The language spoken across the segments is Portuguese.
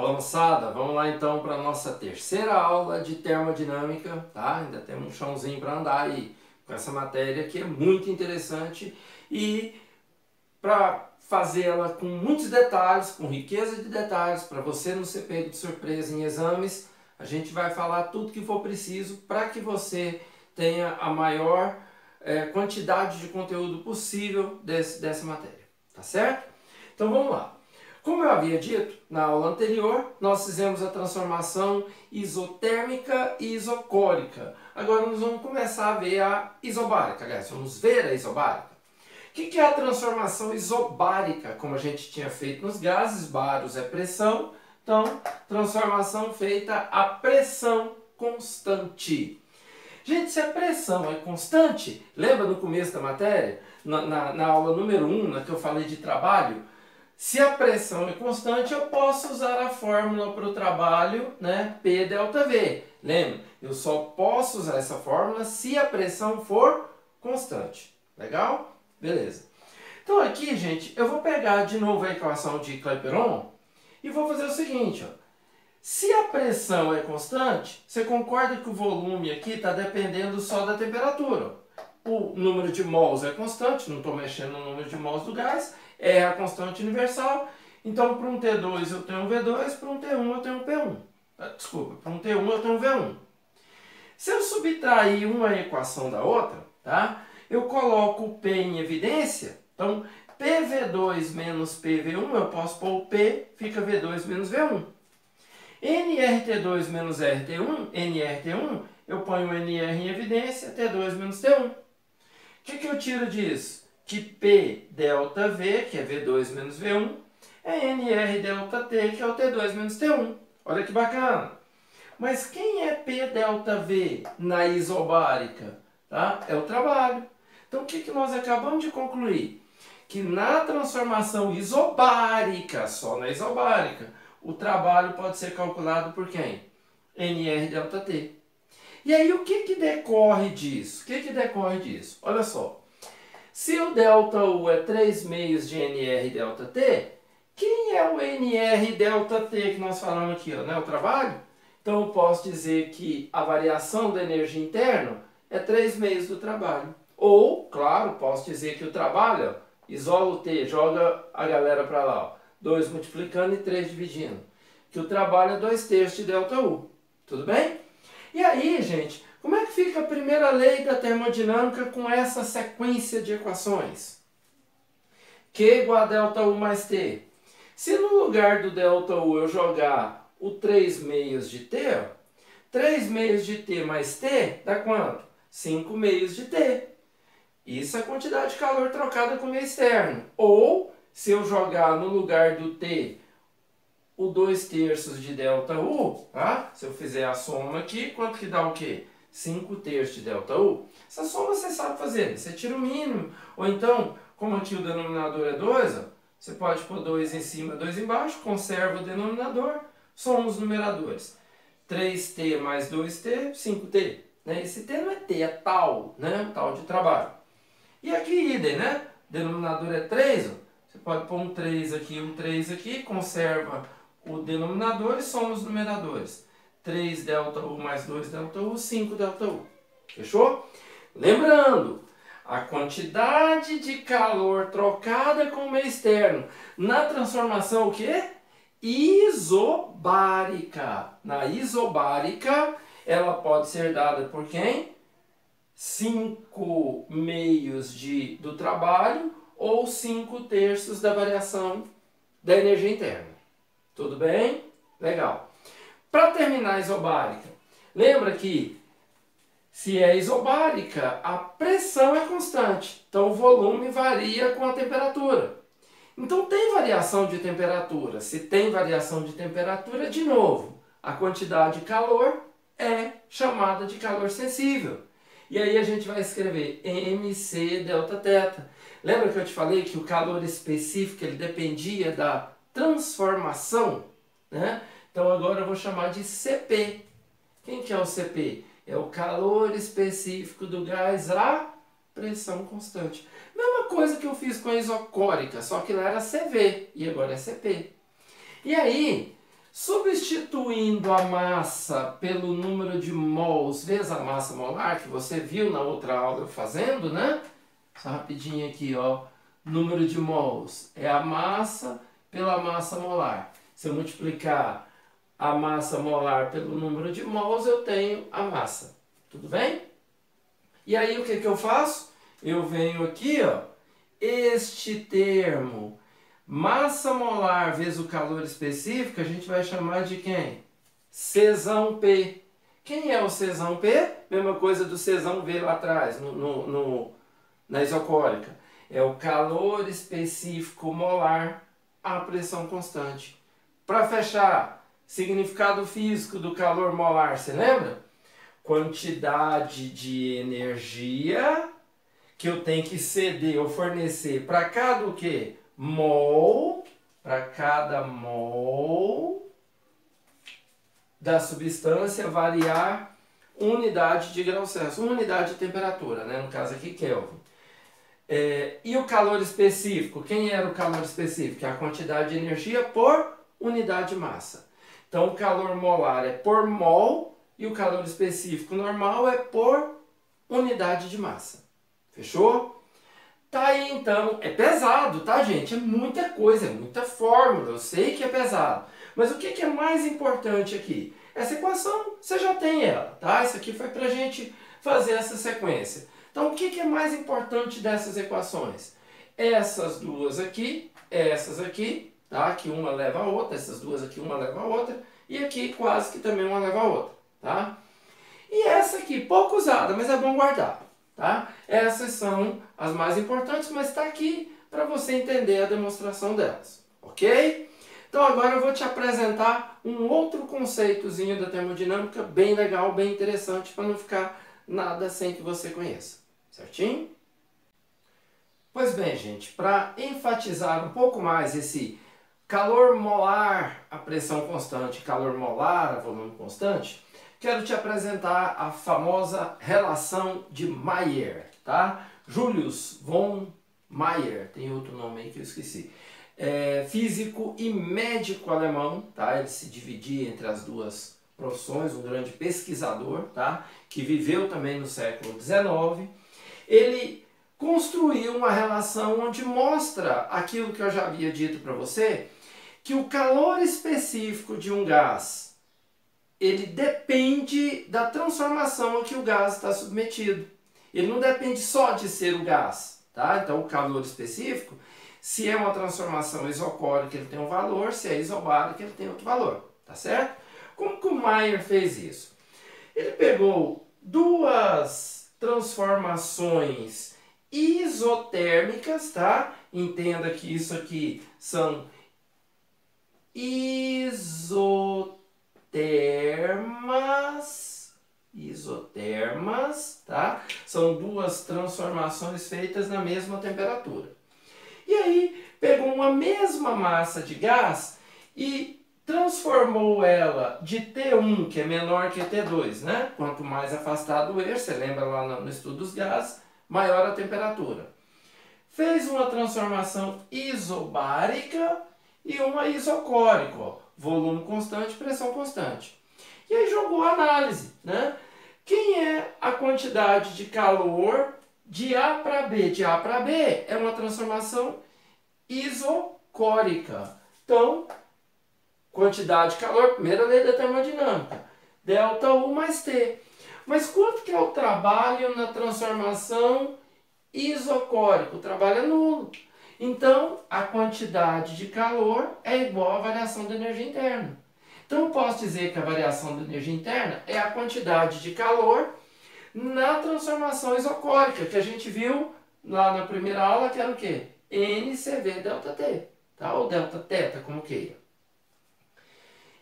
Fala moçada, vamos lá então para a nossa terceira aula de termodinâmica, tá? Ainda temos um chãozinho para andar aí com essa matéria que é muito interessante e para fazê-la com muitos detalhes, com riqueza de detalhes, para você não ser pego de surpresa em exames, a gente vai falar tudo que for preciso para que você tenha a maior quantidade de conteúdo possível dessa matéria, tá certo? Então vamos lá. Como eu havia dito na aula anterior, nós fizemos a transformação isotérmica e isocórica. Agora nós vamos começar a ver a isobárica, aliás, vamos ver a isobárica. O que é a transformação isobárica? Como a gente tinha feito nos gases, baros é pressão, então transformação feita a pressão constante. Gente, se a pressão é constante, lembra no começo da matéria, na aula número 1, na que eu falei de trabalho? Se a pressão é constante, eu posso usar a fórmula para o trabalho, né? P delta V. Lembra? Eu só posso usar essa fórmula se a pressão for constante. Legal? Beleza. Então aqui, gente, eu vou pegar de novo a equação de Clapeyron e vou fazer o seguinte, ó. Se a pressão é constante, você concorda que o volume aqui está dependendo só da temperatura. O número de mols é constante, não estou mexendo no número de mols do gás, é a constante universal. Então, para um T2 eu tenho um V2, para um T1 eu tenho um P1. Desculpa, para um T1 eu tenho um V1. Se eu subtrair uma equação da outra, tá? Eu coloco o P em evidência. Então, PV2 menos PV1, eu posso pôr o P, fica V2 menos V1. NRT2 menos RT1, NRT1, eu ponho o NR em evidência, T2 menos T1. O que eu tiro disso? Que P delta V, que é V2 menos V1, é NR delta T, que é o T2 menos T1. Olha que bacana! Mas quem é P delta V na isobárica? Tá? É o trabalho. Então o que nós acabamos de concluir? Que na transformação isobárica, só na isobárica, o trabalho pode ser calculado por quem? NR delta T. E aí o que decorre disso? O que decorre disso? Olha só. Se o delta U é 3 meios de NR delta T, quem é o NR delta T que nós falamos aqui? Ó, não é o trabalho? Então eu posso dizer que a variação da energia interna é 3 meios do trabalho. Ou, claro, posso dizer que o trabalho, ó, isola o T, joga a galera para lá. Ó, 2 multiplicando e 3 dividindo. Que o trabalho é 2/3 de delta U. Tudo bem? E aí, gente, como é que fica a primeira lei da termodinâmica com essa sequência de equações? Q igual a delta U mais T. Se no lugar do delta U eu jogar o 3 meios de T, ó, 3 meios de T mais T dá quanto? 5 meios de T. Isso é a quantidade de calor trocada com o meio externo. Ou, se eu jogar no lugar do T o 2/3 de delta U, tá? Se eu fizer a soma aqui, quanto que dá o quê? 5/3 de delta U. Essa soma você sabe fazer, você tira o mínimo. Ou então, como aqui o denominador é 2, ó, você pode pôr 2 em cima, 2 embaixo, conserva o denominador, soma os numeradores. 3T mais 2T, 5T. Né? Esse T não é T, é tal, né? Tal de trabalho. E aqui idem, né? Denominador é 3, ó. Você pode pôr um 3 aqui, conserva o denominador e soma os numeradores. 3 delta U mais 2 delta U, 5 delta U. Fechou? Lembrando, a quantidade de calor trocada com o meio externo na transformação o quê? Isobárica. Na isobárica, ela pode ser dada por quem? 5 meios do trabalho ou 5/3 da variação da energia interna. Tudo bem? Legal. Para terminar a isobárica, lembra que se é isobárica, a pressão é constante. Então o volume varia com a temperatura. Então tem variação de temperatura. Se tem variação de temperatura, de novo, a quantidade de calor é chamada de calor sensível. E aí a gente vai escrever MC delta θ. Lembra que eu te falei que o calor específico ele dependia da transformação? Né? Então agora eu vou chamar de CP. Quem que é o CP? É o calor específico do gás a pressão constante. Mesma coisa que eu fiz com a isocórica, só que lá era CV e agora é CP. E aí, Substituindo a massa pelo número de mols vezes a massa molar, que você viu na outra aula eu fazendo, né? Só rapidinho aqui, ó. Número de mols é a massa pela massa molar. Se eu multiplicar a massa molar pelo número de mols, eu tenho a massa. Tudo bem? E aí o que que eu faço? Eu venho aqui, ó, este termo, massa molar vezes o calor específico, a gente vai chamar de quem? Czão P. Quem é o Czão P? Mesma coisa do Czão V lá atrás, na isocórica. É o calor específico molar à pressão constante. Para fechar, significado físico do calor molar, você lembra? Quantidade de energia que eu tenho que ceder ou fornecer para cada o quê? Mol, para cada mol da substância variar unidade de grau Celsius, unidade de temperatura, né? No caso aqui Kelvin. E o calor específico? Quem era o calor específico? É a quantidade de energia por unidade de massa. Então o calor molar é por mol e o calor específico normal é por unidade de massa. Fechou? Tá aí então, é pesado, tá gente? É muita coisa, é muita fórmula, eu sei que é pesado. Mas o que é mais importante aqui? Essa equação, você já tem ela, tá? Isso aqui foi pra gente fazer essa sequência. Então o que é mais importante dessas equações? Essas duas aqui, tá? Que uma leva a outra, essas duas aqui uma leva a outra, e aqui quase que também uma leva a outra, tá? E essa aqui, pouco usada, mas é bom guardar. Tá? Essas são as mais importantes, mas está aqui para você entender a demonstração delas, ok? Então agora eu vou te apresentar um outro conceitozinho da termodinâmica bem legal, bem interessante, para não ficar nada sem que você conheça, certinho? Pois bem, gente, para enfatizar um pouco mais esse calor molar a pressão constante, calor molar a volume constante, quero te apresentar a famosa relação de Mayer, tá? Julius von Mayer, tem outro nome aí que eu esqueci. É físico e médico alemão, tá? Ele se dividia entre as duas profissões, um grande pesquisador, tá? Que viveu também no século XIX. Ele construiu uma relação onde mostra aquilo que eu já havia dito para você, que o calor específico de um gás ele depende da transformação a que o gás está submetido. Ele não depende só de ser o gás, tá? Então o calor específico, se é uma transformação isocórica ele tem um valor, se é isobárica ele tem outro valor, tá certo? Como que o Mayer fez isso? Ele pegou duas transformações isotérmicas, tá? Entenda que isso aqui são isotermas, tá? São duas transformações feitas na mesma temperatura. E aí pegou uma mesma massa de gás e transformou ela de T1, que é menor que T2, né? Quanto mais afastado o eixo, você lembra lá no estudo dos gases, maior a temperatura. Fez uma transformação isobárica e uma isocórica, ó, volume constante, pressão constante. E aí jogou a análise, né? Quem é a quantidade de calor de A para B? De A para B é uma transformação isocórica. Então, quantidade de calor, primeira lei da termodinâmica, ΔU mais T. Mas quanto que é o trabalho na transformação isocórica? O trabalho é nulo. Então, a quantidade de calor é igual à variação da energia interna. Então, eu posso dizer que a variação da energia interna é a quantidade de calor na transformação isocórica, que a gente viu lá na primeira aula, que era o quê? NCV ΔT, tá? Ou Δθ, como queira.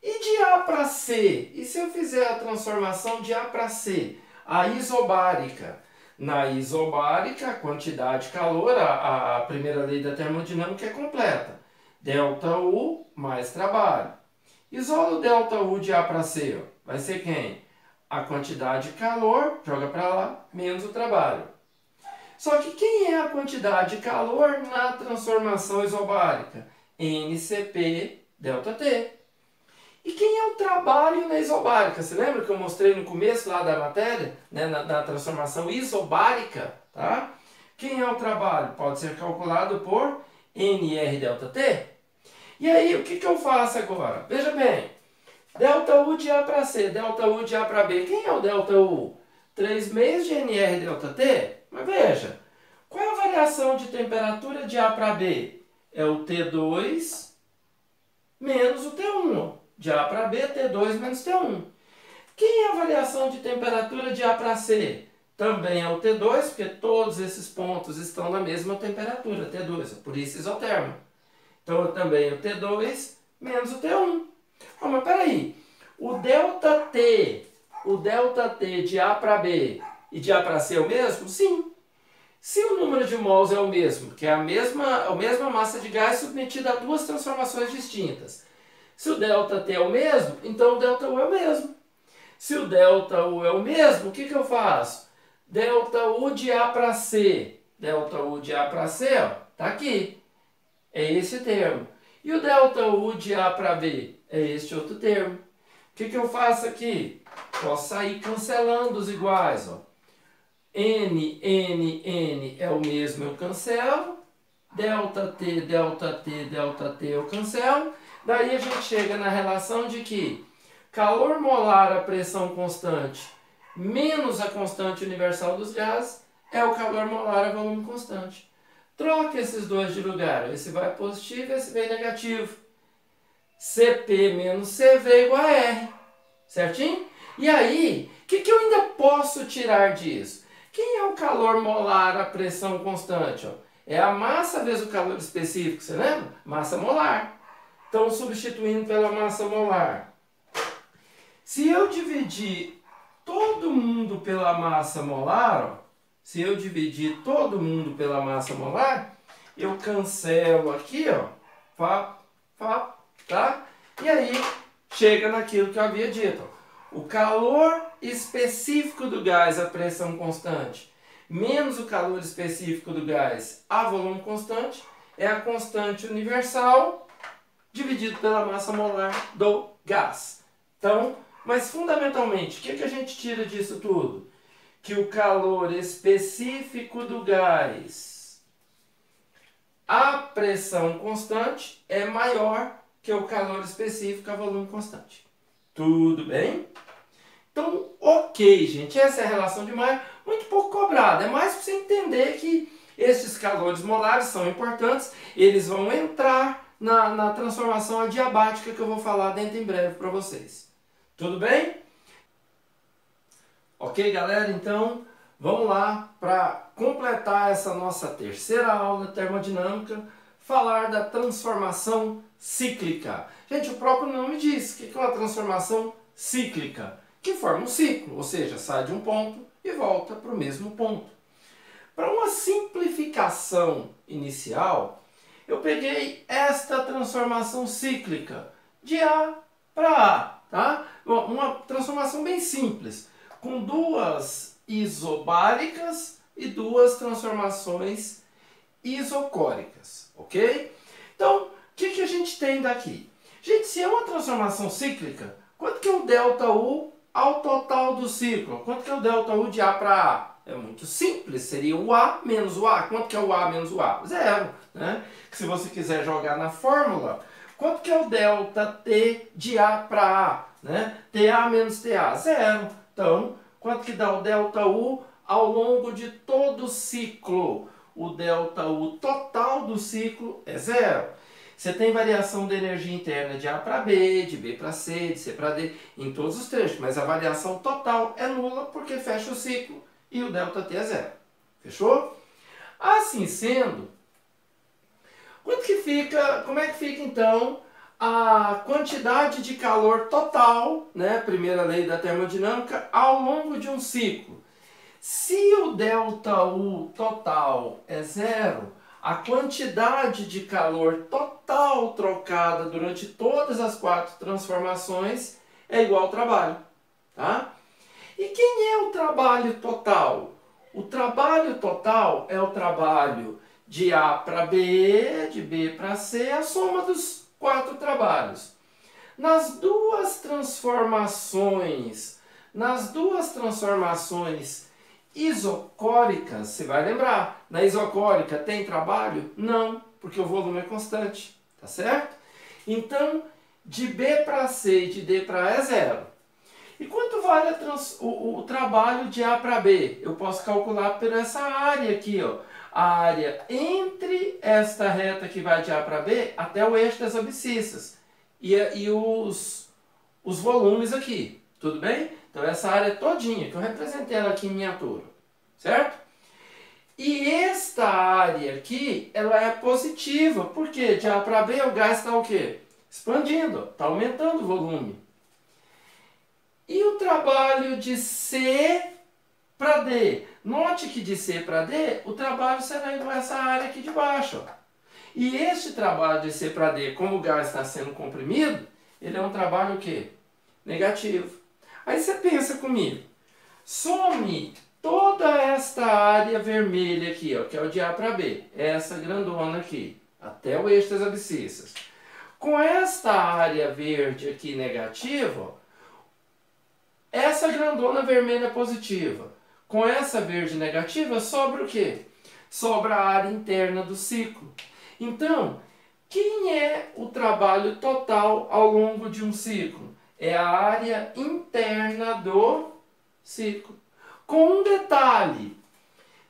E de A para C? E se eu fizer a transformação de A para C? A isobárica. Na isobárica, a quantidade de calor, a primeira lei da termodinâmica é completa. ΔU mais trabalho. Isola o ΔU de A para C. Ó. Vai ser quem? A quantidade de calor, joga para lá, menos o trabalho. Só que quem é a quantidade de calor na transformação isobárica? NCP ΔT. E quem é o trabalho na isobárica? Você lembra que eu mostrei no começo lá da matéria, né, na transformação isobárica, tá? Quem é o trabalho? Pode ser calculado por NR delta T. E aí, o que eu faço agora? Veja bem, delta U de A para C, delta U de A para B. Quem é o delta U? 3/6 de NR delta T? Mas veja, qual é a variação de temperatura de A para B? É o T2 menos o T1. De A para B, T2 menos T1. Quem é a variação de temperatura de A para C? Também é o T2, porque todos esses pontos estão na mesma temperatura, T2, por isso isotermo. Então, também o T2 menos o T1. Oh, mas peraí, o ΔT de A para B e de A para C é o mesmo? Sim. Se o número de mols é o mesmo, que é a mesma massa de gás submetida a duas transformações distintas. Se o ΔT é o mesmo, então o ΔU é o mesmo. Se o ΔU é o mesmo, o que eu faço? ΔU de A para C. ΔU de A para C, ó, tá aqui. É esse termo. E o ΔU de A para B? É este outro termo. O que eu faço aqui? Posso sair cancelando os iguais, ó. N é o mesmo, eu cancelo. ΔT eu cancelo. Daí a gente chega na relação de que calor molar a pressão constante menos a constante universal dos gases é o calor molar a volume constante. Troca esses dois de lugar. Esse vai positivo e esse vem negativo. Cp menos CV é igual a R. Certinho? E aí, o que eu ainda posso tirar disso? Quem é o calor molar a pressão constante? Ó? É a massa vezes o calor específico, você lembra? Massa molar. Então, substituindo pela massa molar. Se eu dividir todo mundo pela massa molar, ó, se eu dividir todo mundo pela massa molar, eu cancelo aqui, ó, tá? E aí, chega naquilo que eu havia dito, ó. O calor específico do gás a pressão constante menos o calor específico do gás a volume constante é a constante universal dividido pela massa molar do gás. Então, mas fundamentalmente, o que a gente tira disso tudo? Que o calor específico do gás a pressão constante é maior que o calor específico a volume constante. Tudo bem? Então, ok, gente, essa é a relação de Mayer, muito pouco cobrada. É mais para você entender que esses calores molares são importantes, eles vão entrar na transformação adiabática que eu vou falar dentro em breve para vocês. Tudo bem? Ok, galera? Então, vamos lá para completar essa nossa terceira aula de termodinâmica, falar da transformação cíclica. Gente, o próprio nome diz que é uma transformação cíclica, que forma um ciclo, ou seja, sai de um ponto e volta para o mesmo ponto. Para uma simplificação inicial, eu peguei esta transformação cíclica de A para A, tá? Uma transformação bem simples, com duas isobáricas e duas transformações isocóricas, ok? Então, o que a gente tem daqui? Gente, se é uma transformação cíclica, quanto que é o ΔU ao total do ciclo? Quanto que é o ΔU de A para A? É muito simples, seria o A menos o A. Quanto que é o A menos o A? Zero, né? Se você quiser jogar na fórmula, quanto que é o ΔT de A para A? Né? TA menos TA, zero. Então, quanto que dá o ΔU ao longo de todo o ciclo? O ΔU total do ciclo é zero. Você tem variação de energia interna de A para B, de B para C, de C para D, em todos os trechos, mas a variação total é nula porque fecha o ciclo e o ΔT é zero. Fechou? Assim sendo, como é que fica então a quantidade de calor total, né, primeira lei da termodinâmica, ao longo de um ciclo? Se o ΔU total é zero, a quantidade de calor total trocada durante todas as 4 transformações é igual ao trabalho, tá? E quem é o trabalho total? O trabalho total é o trabalho de A para B, de B para C, a soma dos 4 trabalhos. nas duas transformações isocóricas, você vai lembrar, na isocórica tem trabalho? Não, porque o volume é constante, tá certo? Então, de B para C e de D para A é zero. E quanto vale o trabalho de A para B? Eu posso calcular por essa área aqui, ó. A área entre esta reta que vai de A para B até o eixo das abscissas. E os volumes aqui, tudo bem? Então essa área todinha, que eu representei ela aqui em miniatura, certo? E esta área aqui, ela é positiva, porque de A para B o gás está o quê? Expandindo, está aumentando o volume. E o trabalho de C para D? Note que de C para D, o trabalho será igual a essa área aqui de baixo. Ó. E este trabalho de C para D, como o gás está sendo comprimido, ele é um trabalho o quê? Negativo. Aí você pensa comigo, some toda esta área vermelha aqui, ó, que é o de A para B, essa grandona aqui, até o eixo das abscissas. Com esta área verde aqui negativa, ó, essa grandona vermelha positiva. Com essa verde negativa, sobra o quê? Sobra a área interna do ciclo. Então, quem é o trabalho total ao longo de um ciclo? É a área interna do ciclo. Com um detalhe,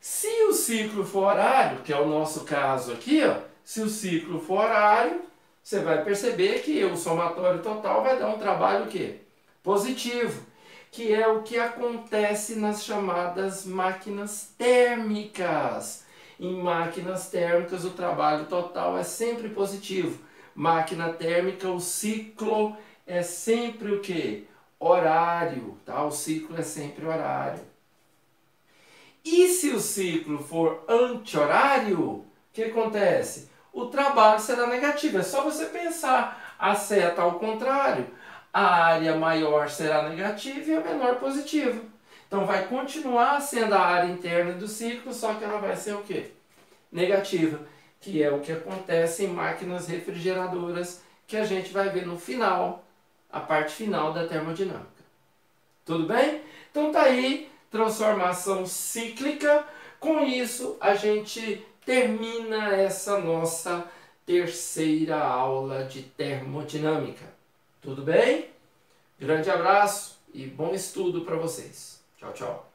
se o ciclo for horário, que é o nosso caso aqui, ó, se o ciclo for horário, você vai perceber que o somatório total vai dar um trabalho o quê? Positivo, que é o que acontece nas chamadas máquinas térmicas. Em máquinas térmicas o trabalho total é sempre positivo. Máquina térmica, o ciclo é sempre o quê? Horário, tá? O ciclo é sempre horário. E se o ciclo for anti-horário, o que acontece? O trabalho será negativo. É só você pensar, a seta ao contrário. A área maior será negativa e a menor positiva. Então vai continuar sendo a área interna do ciclo, só que ela vai ser o quê? Negativa, que é o que acontece em máquinas refrigeradoras, que a gente vai ver no final, a parte final da termodinâmica. Tudo bem? Então tá aí, transformação cíclica. Com isso a gente termina essa nossa terceira aula de termodinâmica. Tudo bem? Grande abraço e bom estudo para vocês. Tchau, tchau.